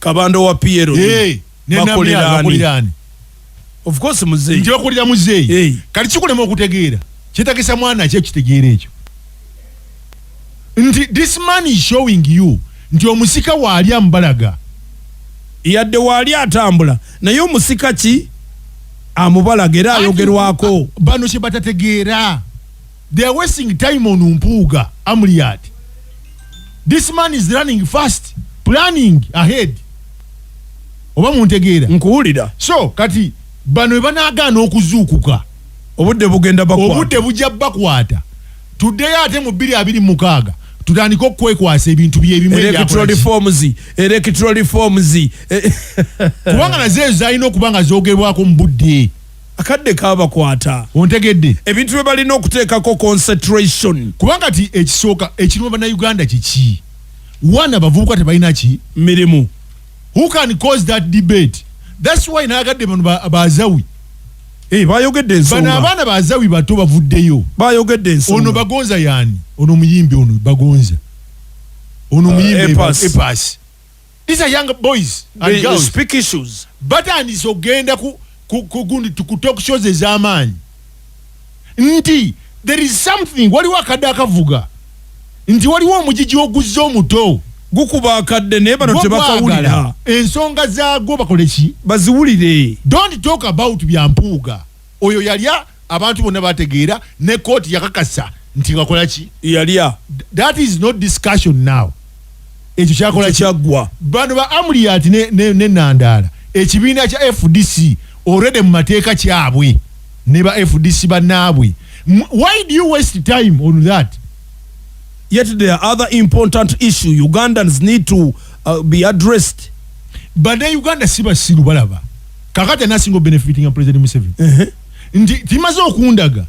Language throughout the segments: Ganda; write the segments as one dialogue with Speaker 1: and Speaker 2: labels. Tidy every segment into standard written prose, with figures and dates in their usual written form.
Speaker 1: Kabando wa Piero
Speaker 2: bakolirani
Speaker 1: of course muzeyi
Speaker 2: nti bakolira muzeyi kati kikulema okutegeera kitagisa mwana kye kitegeera ekyo nti this man is showing you nti omusika waali amubalaga
Speaker 1: yadde waali atambula naye omusika ki amubalaga era ayogerwako
Speaker 2: bano kye batategeera they are wasting time on Mpuuga Amuriat. This man is running fast, planning ahead. Oba muntegeera
Speaker 1: nkuwulira
Speaker 2: so kati bano banagaana okuzuukuka
Speaker 1: obudde bugenda bakwata
Speaker 2: obudde bujja bakwata tuddeyo ate mu 2026 tutandika okwekwasa ebintu byebimu
Speaker 1: electoral reforms
Speaker 2: kubanga nazo zalina okuba nga zoogerwako mu budde
Speaker 1: akadde kabakwata
Speaker 2: ontegedde
Speaker 1: ebintu bye balina okuteekako concentration
Speaker 2: kubanga ti ekisooka ekiruma bannayuganda kiki wana bavubuka tebalina ki
Speaker 1: mirimu.
Speaker 2: Who can cause that debate? That's why nagadde bano bazawi
Speaker 1: bayogedde ensonga
Speaker 2: bana abaana bazawi bato bavuddeyo
Speaker 1: bayogedde ensonga
Speaker 2: ono bagonza yani ono muyimbi ono bagonza ono muyimbi epas. These are young boys and girls
Speaker 1: speak issues
Speaker 2: but and is ogenda kugundi talk shows ez'amaanyi nti there is something waliwo akadde akavuga nti waliwo omugigi oguzza omuto
Speaker 1: gukuba akadde naye bano tebakawulira
Speaker 2: ensonga zaago bakoleki
Speaker 1: baziwulire.
Speaker 2: Don't talk about bya Mpuuga oyo yalya abantu bonna bategeera ne kooti yakakasa nti ngakola ki
Speaker 1: yalya.
Speaker 2: That is not discussion now. Ekyo kyakola
Speaker 1: kyaggwa
Speaker 2: bano ba Amuriat ne Nandaala ekibiina kya FDC already mu mateeka kyabwe ne ba FDC bannaabwe. Why do you waste time on that?
Speaker 1: Yet there are other important issues Ugandans need to be addressed.
Speaker 2: But then Uganda siba siru balaba. Kakate nasingo benefiting President Museveni. Nti timaze okundaga.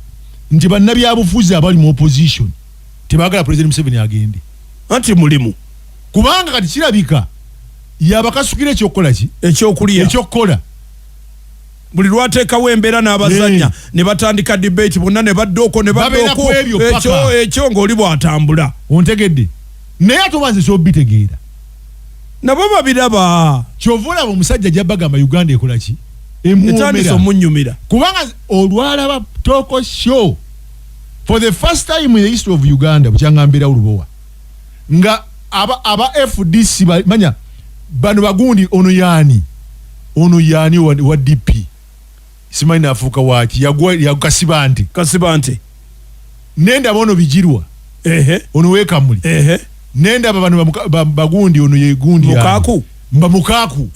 Speaker 2: Nti bannabi abufuzi abali mu opposition. Tibagala President Museveni agende.
Speaker 1: Anti mulimu.
Speaker 2: Kubanga kati kirabika yabakasukira ekyokola ki? Ekyokola.
Speaker 1: Buli lwateekawo embeera n'abazanya ne batandika debate bonna ne baddooko ne baddooko ekyo ng'oli bw'atambula
Speaker 2: ontegedde naye atobanze kyobitegeera
Speaker 1: nabo babiraba
Speaker 2: kyova olaba omusajja gyabagamba Uganda ekola ki
Speaker 1: etandisa omunnyumira
Speaker 2: kubanga olwalaba toko show for the first time in the history of Uganda bukyangambira Lubowa nga aba FDC manya bano bagundi ono yani wa DP simanyi afuuka waaki yakasibante nenda bono bijirwa ono wekamuli nenda bano bagundi ono ye gundi
Speaker 1: mukaku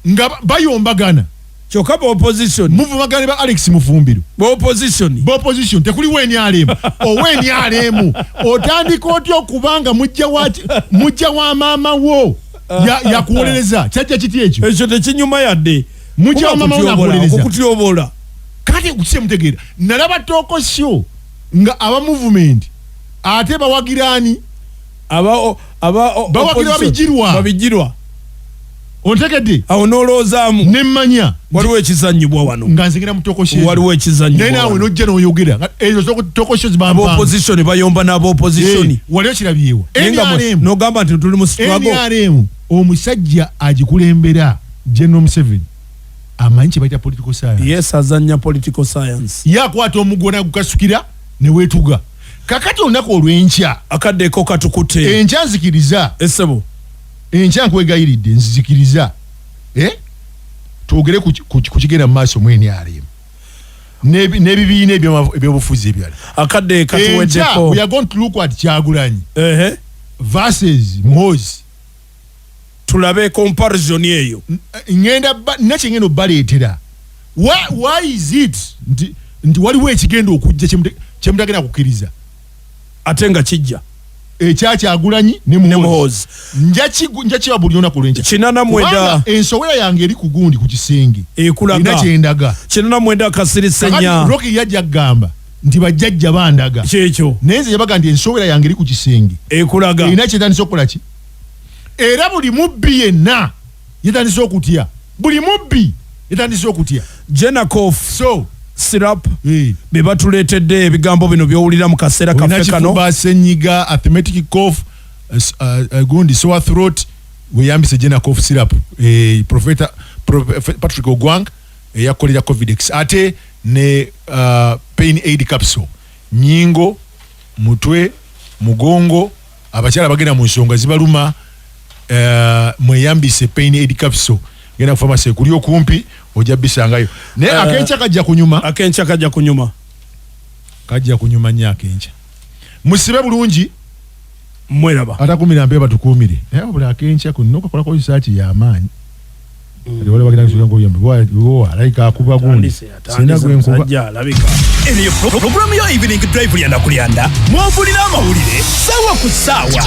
Speaker 2: nga bayombagana
Speaker 1: kyokka ba opposition
Speaker 2: muvumagane ba Alex Mufumbiro
Speaker 1: ba opposition tekuli weni alemu oweni alemu otandika otyo okubanga mujja wa maama wo yakuwolereza kyajja kiti ekyo tekinyuma yadde
Speaker 2: mujja wa maama wo nakuwolereza
Speaker 1: okutyobola
Speaker 2: kati kukise mutegeera nalaba toko show nga aba movement ate bawagirani bawagira babijirwa ontegedde
Speaker 1: awo noloozaamu
Speaker 2: nemmanya
Speaker 1: waliwo ekizannyibwa wano
Speaker 2: nga nzekera mu toko show
Speaker 1: waliwo ekizannyibwa
Speaker 2: naye naawe nojja n'oyogera ezo toko show zibamba
Speaker 1: opposition bayomba n'aba opposition
Speaker 2: waliwo kirabyewa
Speaker 1: n'ogamba nti tuli mu struggle
Speaker 2: omusajja agikulembera General Museveni amanyi kye bayita political science.
Speaker 1: Yes, azanya political science.
Speaker 2: Yakwata omugona gukasukira ne wetuga. Kakati onako olwenkya
Speaker 1: akaddeko katukute.
Speaker 2: Enkya nzikiriza.
Speaker 1: Essebo.
Speaker 2: Enkya nkwegayiridde nzikiriza. Twogere ku kigenda mu maaso mwene alemu. N'ebibiina ebyobufuzi ebyala.
Speaker 1: Akadde katuweddeko.
Speaker 2: We are going to look at Kyagulanyi. Versus Mozi.
Speaker 1: Tulabe comparison eyo.
Speaker 2: Ngenda nakye ngendo baleetera. Why is it nti waliwo ekigenda okujja kyemutagenda kukiriza
Speaker 1: ate nga kijja
Speaker 2: Kyagulanyi ne Muhoozi nja kiba buli lunaku lwenkya
Speaker 1: kinana mwenda
Speaker 2: ensowera yange eri ku gundi ku kisenge
Speaker 1: ekulaga
Speaker 2: kyendaga
Speaker 1: kinana mwenda kasirisenya
Speaker 2: Rockie yajja kugamba nti bajjajja bandaga
Speaker 1: kyekyo
Speaker 2: naye nze yabaga nti ensowera yange eri ku kisenge
Speaker 1: ekulaga
Speaker 2: erina kyetandisa okukola ki era buli mubbi yenna yetandisa okutya buli mubbi yetandisa okutya
Speaker 1: Jenakof
Speaker 2: so
Speaker 1: syrup be batuleetedde ebigambo bino byowulira mu kaseera kaffe kano
Speaker 2: basenyiga arithmetic cough gundi sore throat weyambise General Cough Syrup Prophet Patrick Ggwanga yakolera Covidex ate ne Pain Aid Capsule nyingo mutwe mugongo abakyala bagenda mu nsonga zibaluma mweyambise Pain Aid Capsule genda ku pharmacy kuli okumpi ojja bisangayo ne akencha kajja kunyuma nnyo akencha musibe bulungi
Speaker 1: mweraba
Speaker 2: atakumira mpe batukumire buli akencha kuno kola research ya amaanyi wale bagenda kusuka ngo yambe Lubowa laika akuba gundi sina gwenkuba
Speaker 3: Eliyo programu yo evening drive yanda kulyanda mwavulira amawulire sawa ku sawa